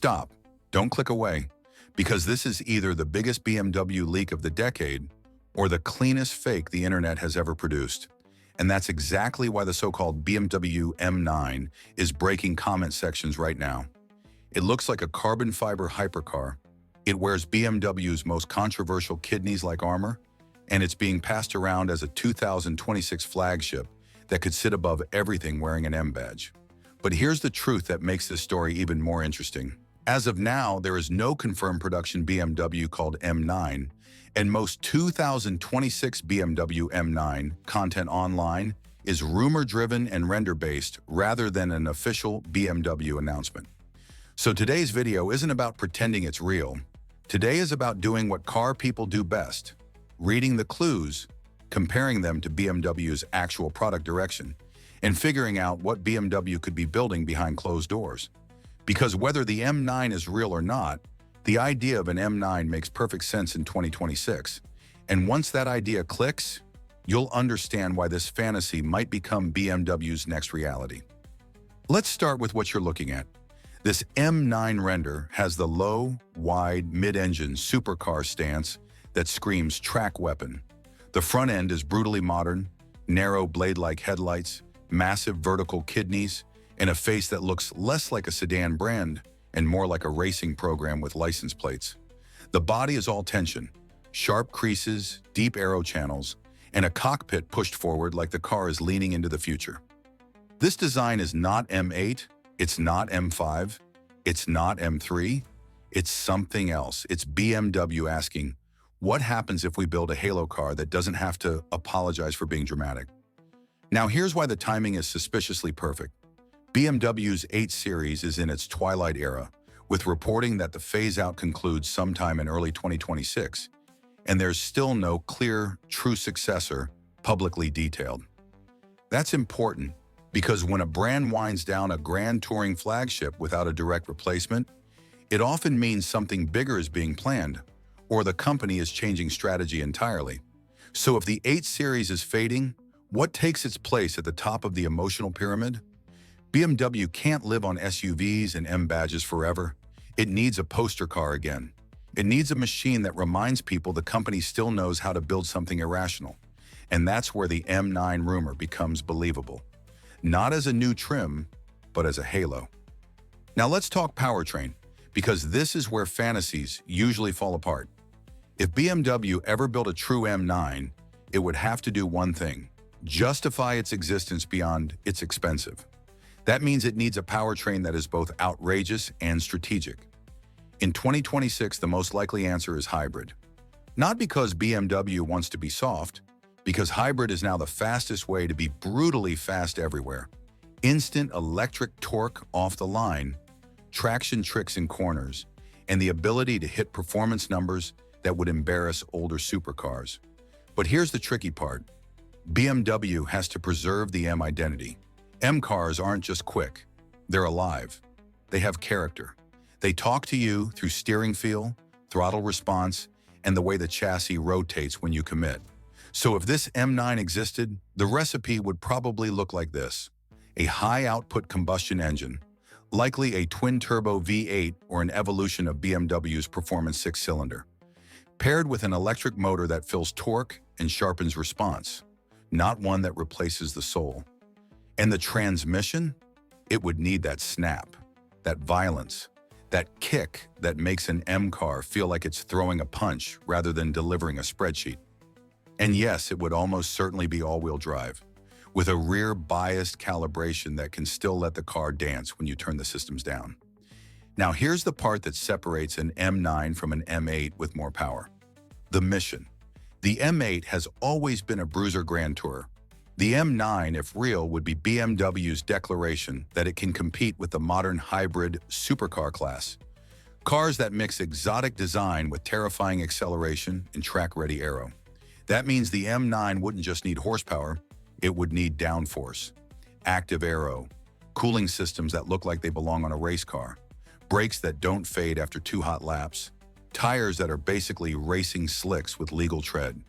Stop. Don't click away, because this is either the biggest BMW leak of the decade or the cleanest fake the internet has ever produced. And that's exactly why the so-called BMW M9 is breaking comment sections right now. It looks like a carbon fiber hypercar. It wears BMW's most controversial kidneys-like armor, and it's being passed around as a 2026 flagship that could sit above everything wearing an M badge. But here's the truth that makes this story even more interesting. As of now, there is no confirmed production BMW called M9, and most 2026 BMW M9 content online is rumor-driven and render-based rather than an official BMW announcement. So today's video isn't about pretending it's real. Today is about doing what car people do best: reading the clues, comparing them to BMW's actual product direction, and figuring out what BMW could be building behind closed doors. Because whether the M9 is real or not, the idea of an M9 makes perfect sense in 2026. And once that idea clicks, you'll understand why this fantasy might become BMW's next reality. Let's start with what you're looking at. This M9 render has the low, wide, mid-engine supercar stance that screams track weapon. The front end is brutally modern, narrow blade-like headlights, massive vertical kidneys, and a face that looks less like a sedan brand and more like a racing program with license plates. The body is all tension, sharp creases, deep aero channels, and a cockpit pushed forward like the car is leaning into the future. This design is not M8, it's not M5, it's not M3, it's something else. It's BMW asking, what happens if we build a halo car that doesn't have to apologize for being dramatic? Now here's why the timing is suspiciously perfect. BMW's 8 Series is in its twilight era, with reporting that the phase-out concludes sometime in early 2026, and there's still no clear, true successor publicly detailed. That's important because when a brand winds down a grand touring flagship without a direct replacement, it often means something bigger is being planned, or the company is changing strategy entirely. So if the 8 Series is fading, what takes its place at the top of the emotional pyramid? BMW can't live on SUVs and M badges forever. It needs a poster car again. It needs a machine that reminds people the company still knows how to build something irrational. And that's where the M9 rumor becomes believable. Not as a new trim, but as a halo. Now let's talk powertrain, because this is where fantasies usually fall apart. If BMW ever built a true M9, it would have to do one thing: justify its existence beyond it's expensive. That means it needs a powertrain that is both outrageous and strategic. In 2026, the most likely answer is hybrid. Not because BMW wants to be soft, because hybrid is now the fastest way to be brutally fast everywhere. Instant electric torque off the line, traction tricks in corners, and the ability to hit performance numbers that would embarrass older supercars. But here's the tricky part. BMW has to preserve the M identity. M cars aren't just quick, they're alive. They have character. They talk to you through steering feel, throttle response, and the way the chassis rotates when you commit. So if this M9 existed, the recipe would probably look like this: a high-output combustion engine, likely a twin-turbo V8 or an evolution of BMW's performance six-cylinder, paired with an electric motor that fills torque and sharpens response, not one that replaces the soul. And the transmission? It would need that snap, that violence, that kick that makes an M car feel like it's throwing a punch rather than delivering a spreadsheet. And yes, it would almost certainly be all-wheel drive, with a rear-biased calibration that can still let the car dance when you turn the systems down. Now here's the part that separates an M9 from an M8 with more power: the mission. The M8 has always been a bruiser grand tour. The M9, if real, would be BMW's declaration that it can compete with the modern hybrid supercar class. Cars that mix exotic design with terrifying acceleration and track-ready aero. That means the M9 wouldn't just need horsepower, it would need downforce, active aero, cooling systems that look like they belong on a race car, brakes that don't fade after 2 hot laps, tires that are basically racing slicks with legal tread.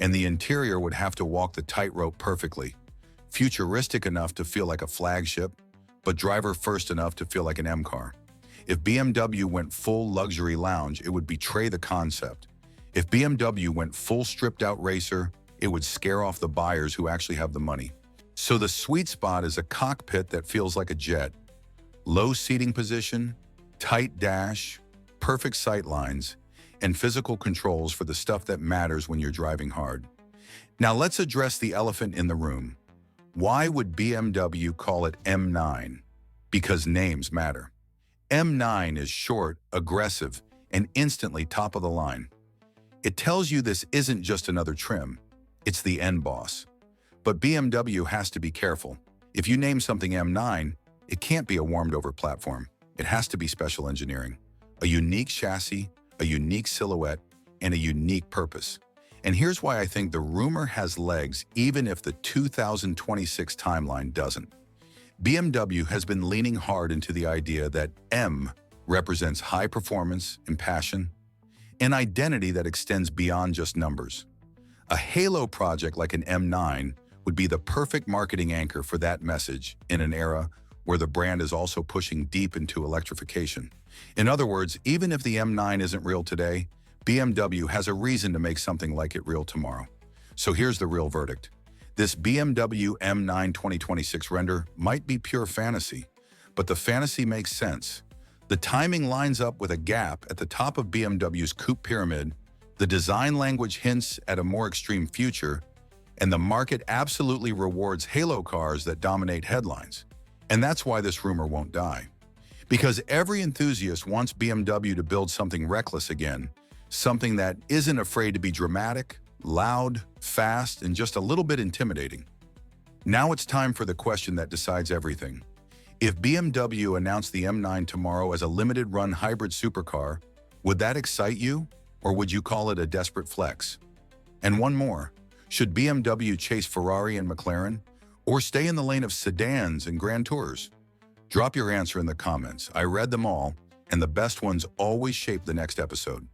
And the interior would have to walk the tightrope perfectly, futuristic enough to feel like a flagship, but driver-first enough to feel like an M car. If BMW went full luxury lounge, it would betray the concept. If BMW went full stripped-out racer, it would scare off the buyers who actually have the money. So the sweet spot is a cockpit that feels like a jet. Low seating position, tight dash, perfect sight lines, and physical controls for the stuff that matters when you're driving hard. Now let's address the elephant in the room. Why would BMW call it M9? Because names matter. M9 is short, aggressive, and instantly top of the line. It tells you this isn't just another trim, it's the end boss. But BMW has to be careful. If you name something M9, it can't be a warmed-over platform. It has to be special engineering. A unique chassis, a unique silhouette, and a unique purpose. And here's why I think the rumor has legs even if the 2026 timeline doesn't. BMW has been leaning hard into the idea that M represents high performance and passion, an identity that extends beyond just numbers. A halo project like an M9 would be the perfect marketing anchor for that message in an era where the brand is also pushing deep into electrification. In other words, even if the M9 isn't real today, BMW has a reason to make something like it real tomorrow. So here's the real verdict. This BMW M9 2026 render might be pure fantasy, but the fantasy makes sense. The timing lines up with a gap at the top of BMW's coupe pyramid, the design language hints at a more extreme future, and the market absolutely rewards halo cars that dominate headlines. And that's why this rumor won't die. Because every enthusiast wants BMW to build something reckless again, something that isn't afraid to be dramatic, loud, fast, and just a little bit intimidating. Now it's time for the question that decides everything. If BMW announced the M9 tomorrow as a limited-run hybrid supercar, would that excite you, or would you call it a desperate flex? And one more, should BMW chase Ferrari and McLaren, or stay in the lane of sedans and grand tours? Drop your answer in the comments. I read them all, and the best ones always shape the next episode.